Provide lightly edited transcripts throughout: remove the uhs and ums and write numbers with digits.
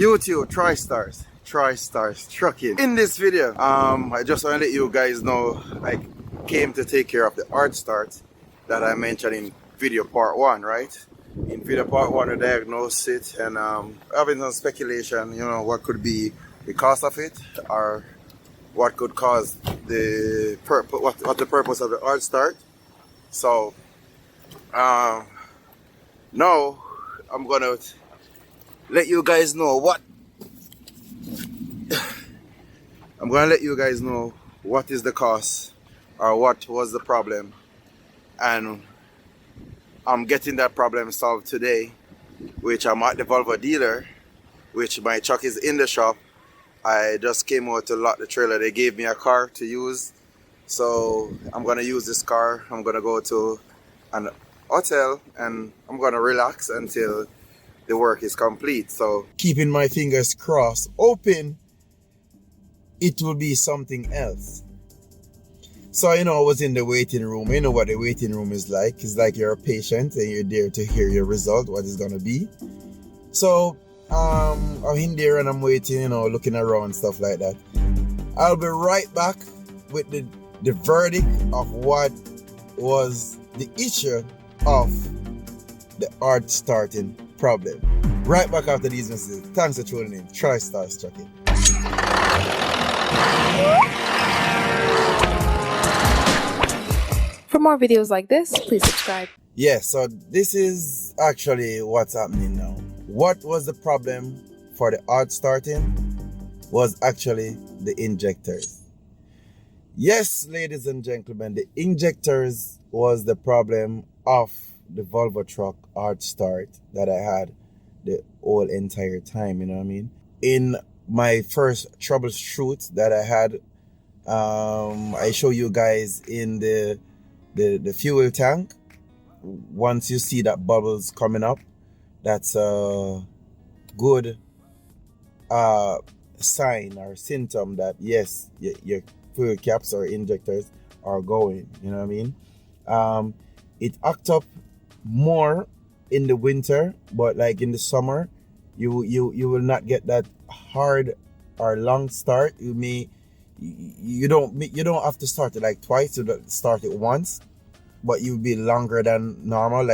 YouTube TriStars Trucking. In this video, I just want to let you guys know I came to take care of the hard start that I mentioned in video part 1, right? In video part 1, I diagnosed it and having some speculation, you know, what could be the cause of it or what could cause the what the purpose of the hard start. So now I'm gonna let you guys know what is the cause or what was the problem, and I'm getting that problem solved today, which I'm at the Volvo dealer, which my truck is in the shop. I just came out to lock the trailer. They gave me a car to use, so I'm gonna use this car. I'm gonna go to an hotel and I'm gonna relax until the work is complete. So keeping my fingers crossed, hoping it will be something else. So I was in the waiting room. You know what the waiting room is like. It's like you're a patient and you're there to hear your result, what it's gonna be. So I'm in there and I'm waiting, looking around, stuff like that. I'll be right back with the verdict of what was the issue of the hard starting problem. Right back after these messages. Thanks for tuning in. TriStars Trucking. For more videos like this, please subscribe. Yeah, so this is actually what's happening now. What was the problem for the hard starting was actually the injectors. Yes, ladies and gentlemen, the injectors was the problem of the Volvo truck hard start that I had the whole entire time, you know what I mean? In my first troubleshoot that I had, I show you guys in the fuel tank. Once you see that bubbles coming up, that's a good sign or symptom that yes, your fuel caps or injectors are going, you know what I mean? It act up more in the winter, but like in the summer, you will not get that hard or long start. You don't have to start it like twice. You start it once, but you'll be longer than normal,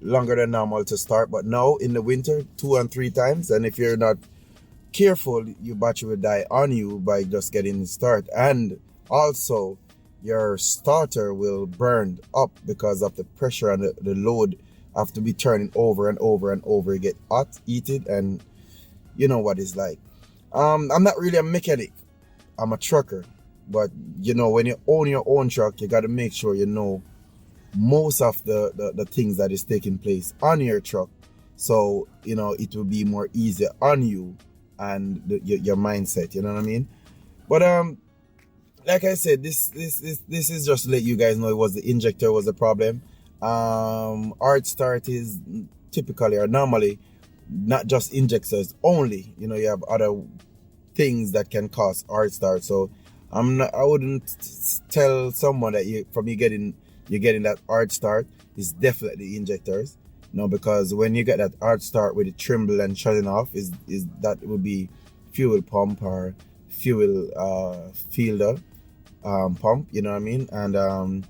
longer than normal to start. But now in the winter, 2 and 3 times, and if you're not careful, your battery will die on you by just getting the start. And also your starter will burn up because of the pressure and the load have to be turning over and over and over. You get hot, heated, and you know what it's like. I'm not really a mechanic, I'm a trucker, but when you own your own truck, you got to make sure you know most of the things that is taking place on your truck, so it will be more easier on you and your mindset, you know what I mean? But like I said, this is just to let you guys know it was the injector was the problem. Hard start is typically or normally not just injectors only, you have other things that can cause hard start. So I wouldn't tell someone that you're getting that hard start is definitely injectors, because when you get that hard start with the tremble and shutting off, is that would be fuel pump or fuel filter pump, you know what I mean, and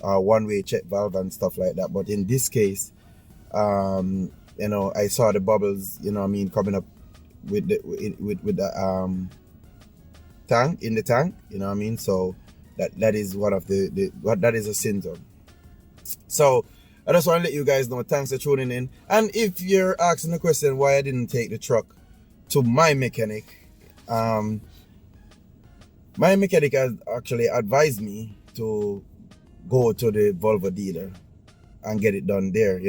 one-way check valve and stuff like that. But in this case, I saw the bubbles, coming up with the tank, in the tank, you know what I mean. So that is one of that is a symptom. So I just want to let you guys know. Thanks for tuning in. And if you're asking the question why I didn't take the truck to my mechanic, my mechanic has actually advised me to go to the Volvo dealer and get it done there.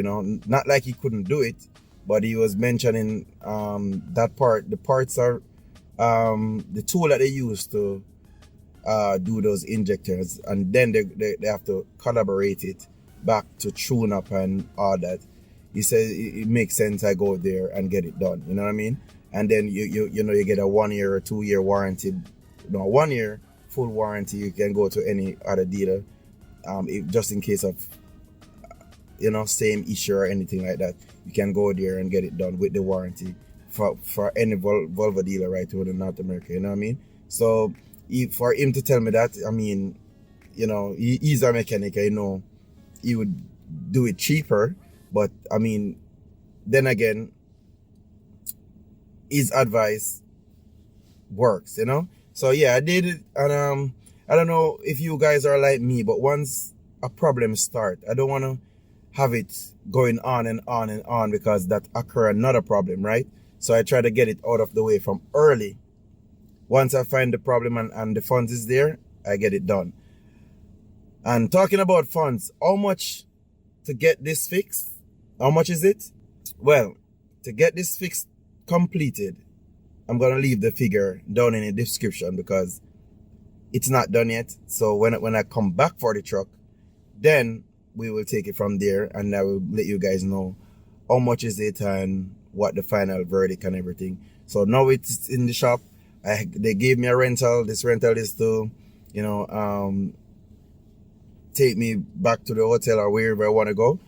Not like he couldn't do it, but he was mentioning that the parts are the tool that they use to do those injectors, and then they have to collaborate it back to tune up and all that. He says it makes sense I go there and get it done, you know what I mean? And then you get a 1 year or 2 year warranty. 1 year full warranty. You can go to any other dealer, just in case of same issue or anything like that. You can go there and get it done with the warranty for any Volvo dealer right here in North America, you know what I mean? So for him to tell me that, I mean, you know, he's a mechanic, I know he would do it cheaper, but I mean, then again, his advice works, you know? So yeah, I did it, and I don't know if you guys are like me, but once a problem start, I don't want to have it going on and on and on, because that occur another problem, right? So I try to get it out of the way from early. Once I find the problem and the funds is there, I get it done. And talking about funds, how much to get this fixed? How much is it? Well, to get this fixed completed, I'm gonna leave the figure down in the description because it's not done yet. So when I come back for the truck, then we will take it from there, and I will let you guys know how much is it and what the final verdict and everything. So now it's in the shop. They gave me a rental. This rental is to, you know, take me back to the hotel or wherever I want to go.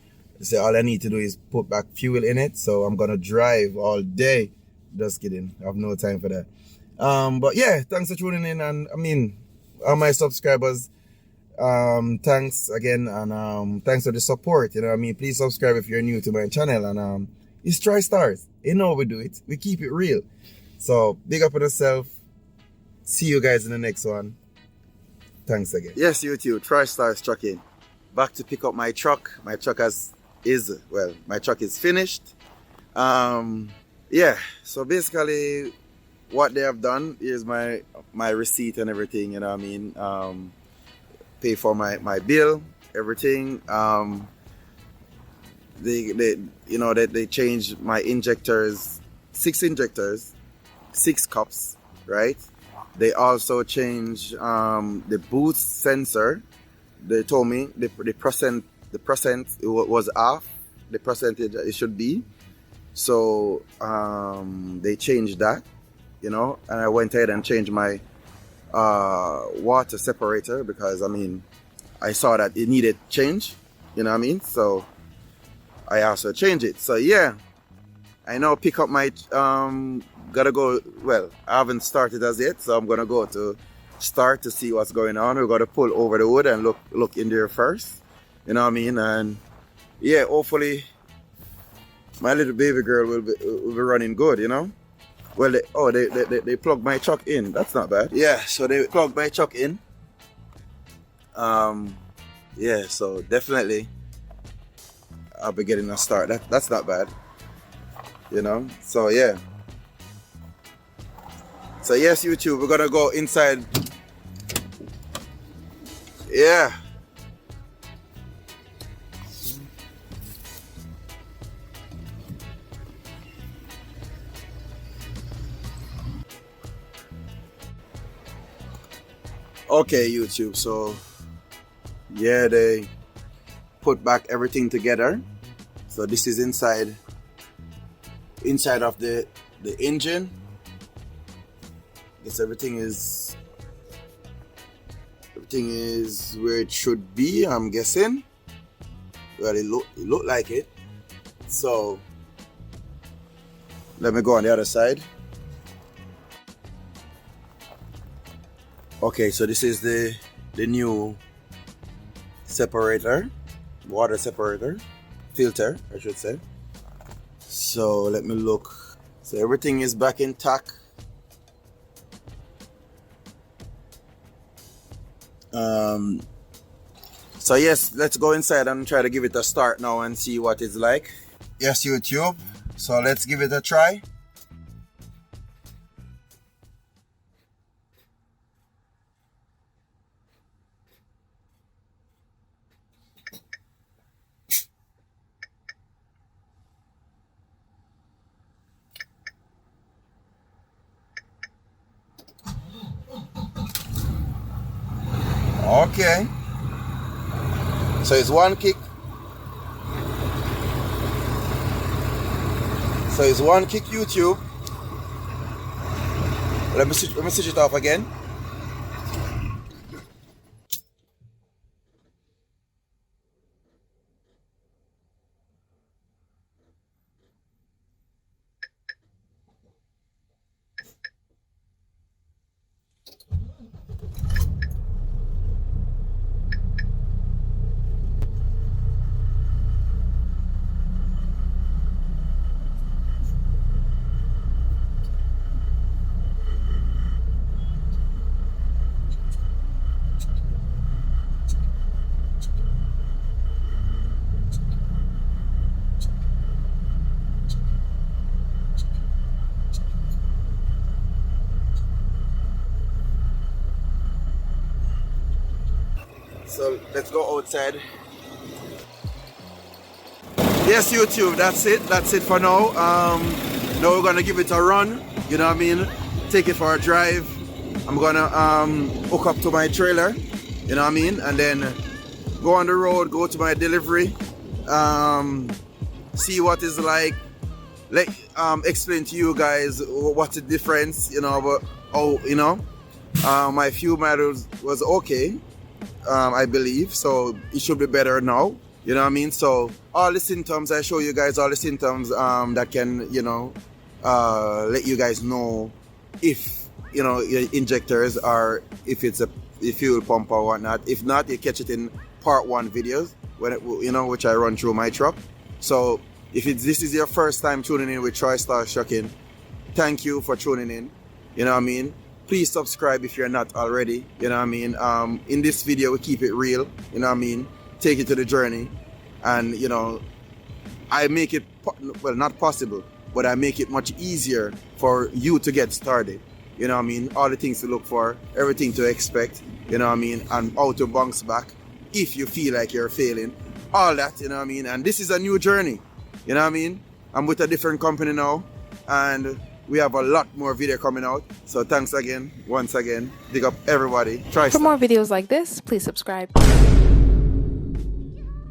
So all I need to do is put back fuel in it. So I'm gonna drive all day. Just kidding. I have no time for that. But yeah, thanks for tuning in, and I mean, all my subscribers, thanks again, and thanks for the support. You know what I mean? Please subscribe if you're new to my channel, and it's TriStars. You know we do it. We keep it real. So big up on yourself. See you guys in the next one. Thanks again. Yes, YouTube, TriStars Trucking. Back to pick up my truck. My truck my truck is finished. Yeah, so basically what they have done is my receipt and everything, you know what I mean? Pay for my bill, everything. They changed my injectors, 6 injectors, 6 cups, right? They also changed the boost sensor. They told me the percent it was off, the percentage it should be. So they changed that, you know, and I went ahead and changed my water separator, because I mean, I saw that it needed change, you know what I mean? So I also changed it. So yeah, I now pick up my gotta go. Well, I haven't started as yet, so I'm gonna go to start to see what's going on. We're gonna pull over the hood and look in there first, you know what I mean? And yeah, hopefully my little baby girl will be running good, you know. Well, they plugged my truck in. That's not bad. Yeah, so they plugged my truck in. Yeah, so definitely I'll be getting a start. That's not bad, you know. So yeah. So yes, YouTube, we're gonna go inside. Yeah. Okay, YouTube, so yeah, they put back everything together. So this is inside of the engine. Guess everything is where it should be, I'm guessing. Well, it look like it. So let me go on the other side. Okay, so this is the new separator, water separator, filter, I should say. So let me look. So everything is back intact. So yes, let's go inside and try to give it a start now and see what it's like. Yes, YouTube, so let's give it a try. Okay, so it's one kick. So it's one kick, YouTube. Let me switch it off again. So let's go outside. Yes, YouTube, that's it for now. Now we're gonna give it a run, you know what I mean? Take it for a drive. I'm gonna hook up to my trailer, you know what I mean? And then go on the road, go to my delivery, see what it's like. Explain to you guys what's the difference, you know, but my fuel mileage was okay, I believe, so it should be better now, you know what I mean? So all the symptoms, I show you guys all the symptoms that can, you know, let you guys know if, you know, your injectors are, if it's a fuel pump or whatnot. If not, you catch it in part 1 videos when which I run through my truck. So if this is your first time tuning in with TriStar Trucking, thank you for tuning in, you know what I mean? Please subscribe if you're not already, you know what I mean? In this video we keep it real, you know what I mean? Take it to the journey, and you know, I make it, well, not possible, but I make it much easier for you to get started, you know what I mean? All the things to look for, everything to expect, you know what I mean? And how to bounce back if you feel like you're failing, all that, you know what I mean? And this is a new journey, you know what I mean? I'm with a different company now, and we have a lot more video coming out. So thanks again, once again. Big up everybody. For more videos like this, please subscribe.